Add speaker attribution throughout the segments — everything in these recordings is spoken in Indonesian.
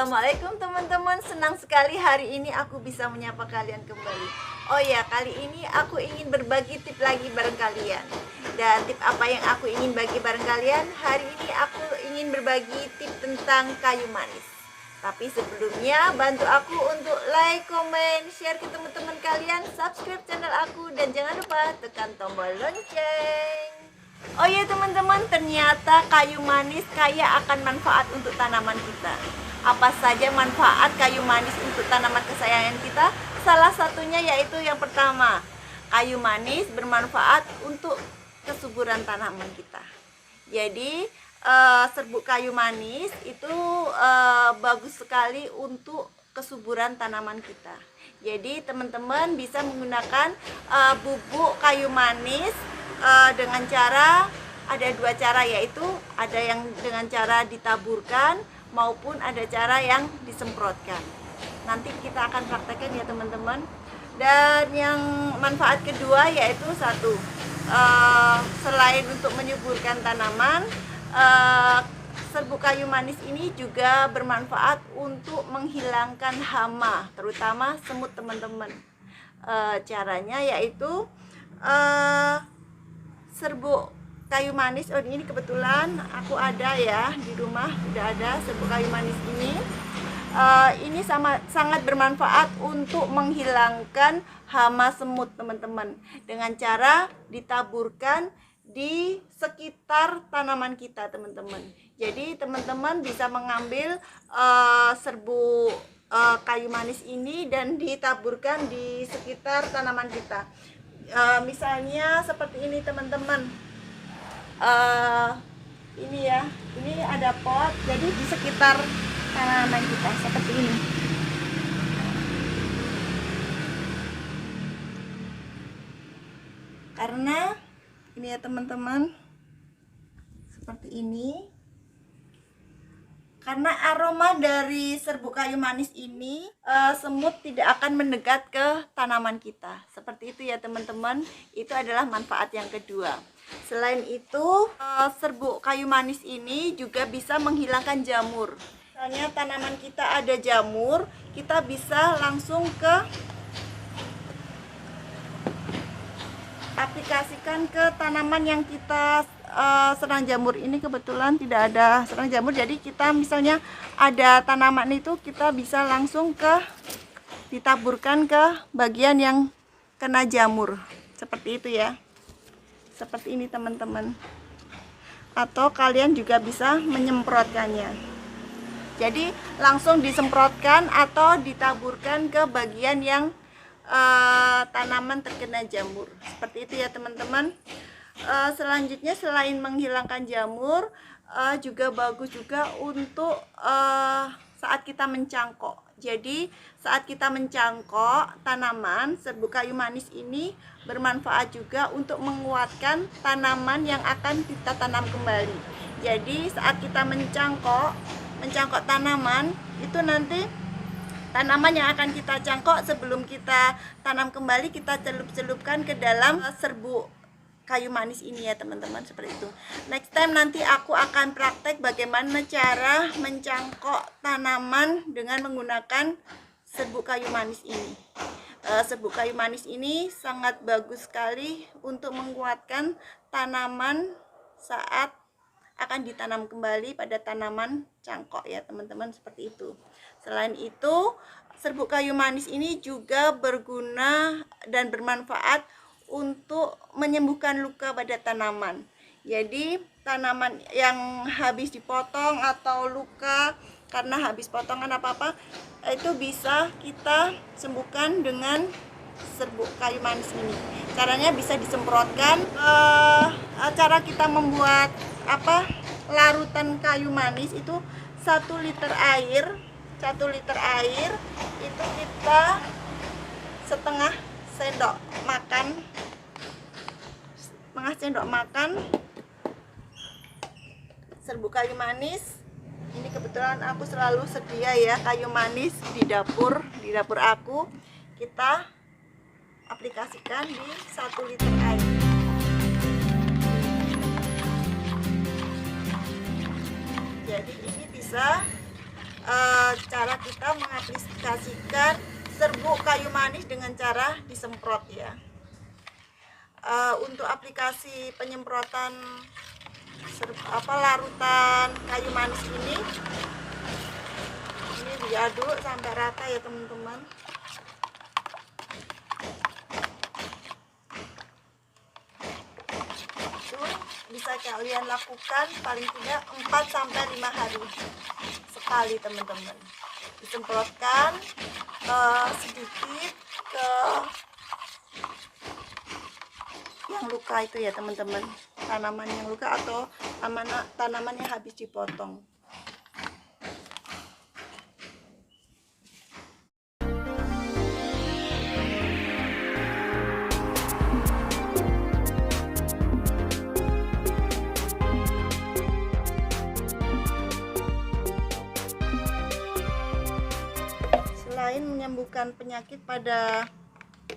Speaker 1: Assalamualaikum teman-teman, senang sekali hari ini aku bisa menyapa kalian kembali. Oh ya, kali ini aku ingin berbagi tip lagi bareng kalian. Dan tip apa yang aku ingin bagi bareng kalian? Hari ini aku ingin berbagi tip tentang kayu manis. Tapi sebelumnya bantu aku untuk like, komen, share ke teman-teman kalian, subscribe channel aku, dan jangan lupa tekan tombol lonceng. Oh iya teman-teman, ternyata kayu manis kaya akan manfaat untuk tanaman kita. Apa saja manfaat kayu manis untuk tanaman kesayangan kita? Salah satunya yaitu yang pertama, kayu manis bermanfaat untuk kesuburan tanaman kita. Jadi serbuk kayu manis itu bagus sekali untuk kesuburan tanaman kita. Jadi teman-teman bisa menggunakan bubuk kayu manis dengan cara, ada dua cara, yaitu ada yang dengan cara ditaburkan maupun ada cara yang disemprotkan. Nanti kita akan praktekkan ya teman-teman. Dan yang manfaat kedua yaitu satu, selain untuk menyuburkan tanaman, serbuk kayu manis ini juga bermanfaat untuk menghilangkan hama, terutama semut teman-teman. Caranya yaitu serbuk kayu manis, ini kebetulan aku ada ya di rumah, udah ada serbuk kayu manis ini. Ini sangat bermanfaat untuk menghilangkan hama semut teman-teman, dengan cara ditaburkan di sekitar tanaman kita teman-teman. Jadi teman-teman bisa mengambil serbuk kayu manis ini dan ditaburkan di sekitar tanaman kita. Misalnya seperti ini teman-teman. Ini ya, ini ada pot, jadi di sekitar tanaman kita seperti ini. Karena ini ya teman-teman, seperti ini. Karena aroma dari serbuk kayu manis ini, semut tidak akan mendekat ke tanaman kita. Seperti itu ya teman-teman. Itu adalah manfaat yang kedua. Selain itu, serbuk kayu manis ini juga bisa menghilangkan jamur. Misalnya tanaman kita ada jamur, kita bisa langsung ke aplikasikan ke tanaman yang kita serang jamur. Ini kebetulan tidak ada serang jamur, jadi kita misalnya ada tanaman itu, kita bisa langsung ditaburkan ke bagian yang kena jamur. Seperti itu ya. Seperti ini teman-teman. Atau kalian juga bisa menyemprotkannya. Jadi langsung disemprotkan atau ditaburkan ke bagian yang tanaman terkena jamur. Seperti itu ya teman-teman. Selanjutnya, selain menghilangkan jamur, juga bagus juga untuk saat kita mencangkok. Jadi saat kita mencangkok tanaman, serbuk kayu manis ini bermanfaat juga untuk menguatkan tanaman yang akan kita tanam kembali. Jadi saat kita mencangkok tanaman, itu nanti tanaman yang akan kita cangkok sebelum kita tanam kembali, kita celup-celupkan ke dalam serbuk kayu manis ini ya teman-teman, seperti itu. Next time nanti aku akan praktek bagaimana cara mencangkok tanaman dengan menggunakan serbuk kayu manis ini. Serbuk kayu manis ini sangat bagus sekali untuk menguatkan tanaman saat akan ditanam kembali pada tanaman cangkok ya teman-teman, seperti itu. Selain itu, serbuk kayu manis ini juga berguna dan bermanfaat untuk menyembuhkan luka pada tanaman. Jadi tanaman yang habis dipotong atau luka karena habis potongan apa-apa, itu bisa kita sembuhkan dengan serbuk kayu manis ini. Caranya bisa disemprotkan. Cara kita membuat larutan kayu manis itu 1 liter air. 1 liter air itu kita setengah sendok makan serbuk kayu manis. Ini kebetulan aku selalu sedia ya kayu manis di dapur aku. Kita aplikasikan di 1 liter air. Jadi ini bisa mengaplikasikan serbuk kayu manis dengan cara disemprot ya. Untuk aplikasi penyemprotan larutan kayu manis ini diaduk sampai rata ya teman-teman. Itu bisa kalian lakukan paling tidak 4-5 hari sekali teman-teman. Disemprotkan sedikit ke yang luka itu ya teman-teman, tanaman yang luka atau tanaman yang habis dipotong. Selain menyembuhkan penyakit pada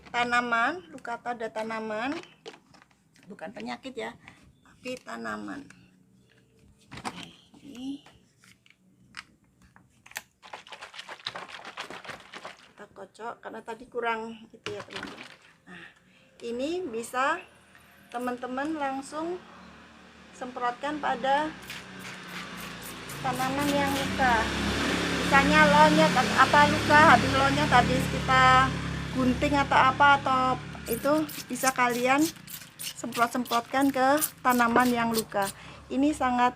Speaker 1: tanaman, luka pada tanaman, bukan penyakit ya, tapi tanaman. Ini kita kocok karena tadi kurang gitu ya teman-teman. Nah, ini bisa teman-teman langsung semprotkan pada tanaman yang luka. Misalnya lonyet luka, habis lonyet, habis kita gunting atau apa, atau itu bisa kalian semprot-semprotkan ke tanaman yang luka. Ini sangat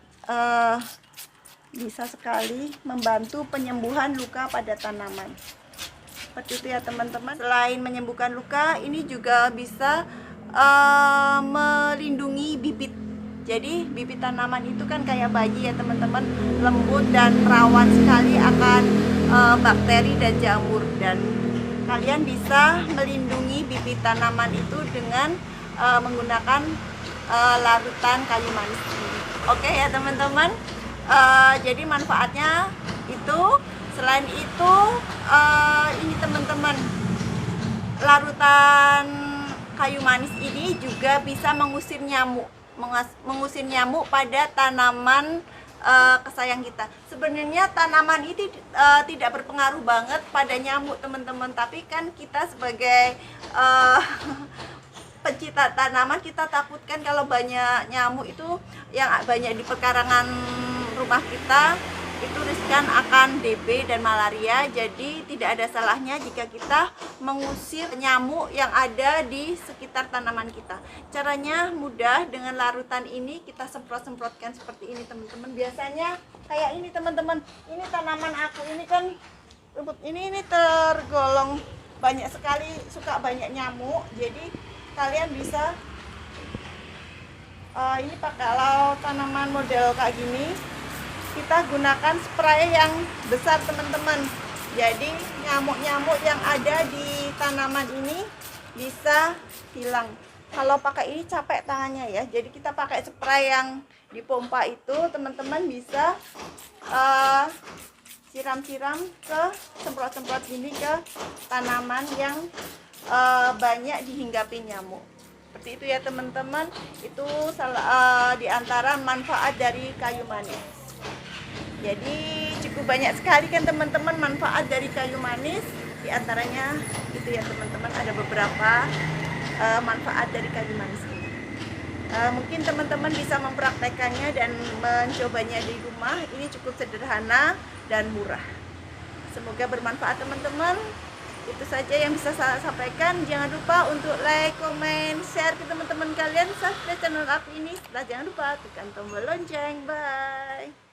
Speaker 1: bisa sekali membantu penyembuhan luka pada tanaman. Seperti itu ya teman-teman. Selain menyembuhkan luka, ini juga bisa melindungi bibit. Jadi bibit tanaman itu kan kayak bayi ya teman-teman, lembut dan rawan sekali akan bakteri dan jamur, dan kalian bisa melindungi bibit tanaman itu dengan menggunakan larutan kayu manis ini. Oke ya teman-teman, jadi manfaatnya itu. Selain itu ini teman-teman, larutan kayu manis ini juga bisa mengusir nyamuk pada tanaman kesayang kita. Sebenarnya tanaman ini tidak berpengaruh banget pada nyamuk teman-teman, tapi kan kita sebagai pencinta tanaman, kita takutkan kalau banyak nyamuk itu yang banyak di pekarangan rumah kita, itu riskan akan DB dan malaria. Jadi tidak ada salahnya jika kita mengusir nyamuk yang ada di sekitar tanaman kita. Caranya mudah, dengan larutan ini kita semprot-semprotkan seperti ini teman-teman. Biasanya kayak ini teman-teman, ini tanaman aku ini kan rumput ini tergolong banyak sekali, suka banyak nyamuk. Jadi kalian bisa ini pakai kalau tanaman model kayak gini, kita gunakan spray yang besar teman-teman. Jadi nyamuk-nyamuk yang ada di tanaman ini bisa hilang. Kalau pakai ini capek tangannya ya, jadi kita pakai spray yang dipompa itu, teman-teman bisa siram-siram ke semprot-semprot gini ke tanaman yang banyak dihinggapi nyamuk. Seperti itu ya teman-teman. Itu di antara manfaat dari kayu manis. Jadi cukup banyak sekali kan teman-teman manfaat dari kayu manis. Di antaranya itu ya teman-teman, ada beberapa manfaat dari kayu manis ini. Mungkin teman-teman bisa mempraktekannya dan mencobanya di rumah. Ini cukup sederhana dan murah. Semoga bermanfaat teman-teman. Itu saja yang bisa saya sampaikan. Jangan lupa untuk like, komen, share ke teman-teman kalian. Subscribe channel aku ini. Jangan lupa tekan tombol lonceng. Bye.